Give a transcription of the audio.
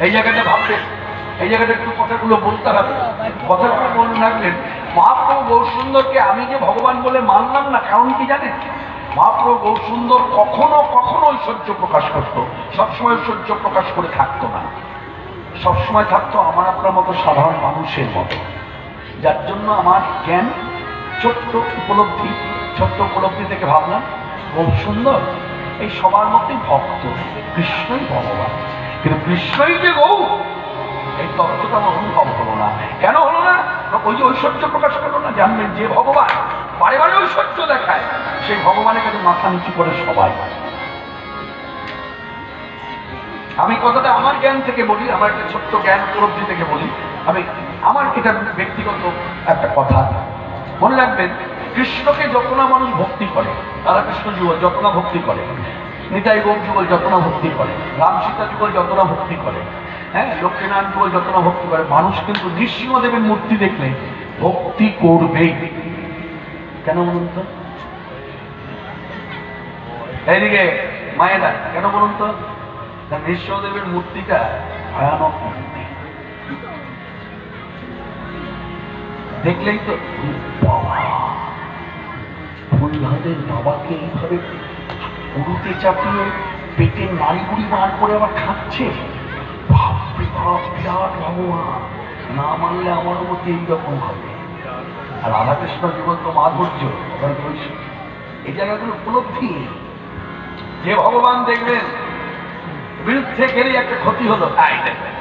এই জায়গাটা ভাববেন, এই জায়গাটা একটু কথাগুলো বলতে হবে। কথাগুলো মনে রাখবেন, মহাপ্রভু গৌরসুন্দরকে আমি যে ভগবান বলে মানলাম না, কারণ কি জানেন? মহাপ্রভু গৌরসুন্দর কখনো কখনো ঐশ্বর্য প্রকাশ করতো, সবসময় ঐশ্বর্য প্রকাশ করে থাকতো না। সবসময় থাকতো আমার আপনার মতো সাধারণ মানুষের মতো, যার জন্য আমার জ্ঞান ছোট্ট উপলব্ধি থেকে ভাবলাম গৌরসুন্দর এই সবার মতোই ভক্ত, কৃষ্ণই ভগবান, কিন্তু কৃষ্ণই যে গৌ এই তত্ত্বটা আমার অনুভব হলো না। কেন হলো না? ওই যে ঐশ্বর্য প্রকাশ করলো না। জানবেন যে ভগবান বারে বারে ঐশ্বর্য দেখায়, সেই ভগবানের কাছে মাথা নিচু করে সবাই। আমি কথাটা আমার জ্ঞান থেকে বলি, আমার একটা ছোট্ট জ্ঞান উপলব্ধি থেকে বলি। আমি আমার এটা ব্যক্তিগত একটা কথা, মনে রাখবেন কৃষ্ণকে যত না মানুষ ভক্তি করে, রাধাকৃষ্ণ যুগল যত না ভক্তি করে, নিতাই গৌর যুগল যত না ভক্তি করে, রাম সীতা যুগল যত না ভক্তি করে, হ্যাঁ লক্ষ্মীনারায়ণ যুগল যত না ভক্তি করে, মানুষ কিন্তু নৃসিংহদেবের মূর্তি দেখলে ভক্তি করবেই। কেন বলুন তো? এইদিকে মায়েরা কেন বলুন তো? নৃসিংহদেবের মূর্তিটা ভয়ানক মূর্তি, দেখলেই তো ফুলহাদের বাবাকে এইভাবে উড়ুতে চাপিয়ে পেটের নাড়িগুড়ি বার করে আবার খাচ্ছে। বাপরে বাপ, বিরাট ভগবান, না মানলে আমার মধ্যে এইরকম হবে। আর রাধাকৃষ্ণ যুগল তো মাধুর্য, এই জায়গাগুলো উপলব্ধি। যে ভগবান দেখবেন বিরুদ্ধে গেলে একটা ক্ষতি হলো, তাই দেখবেন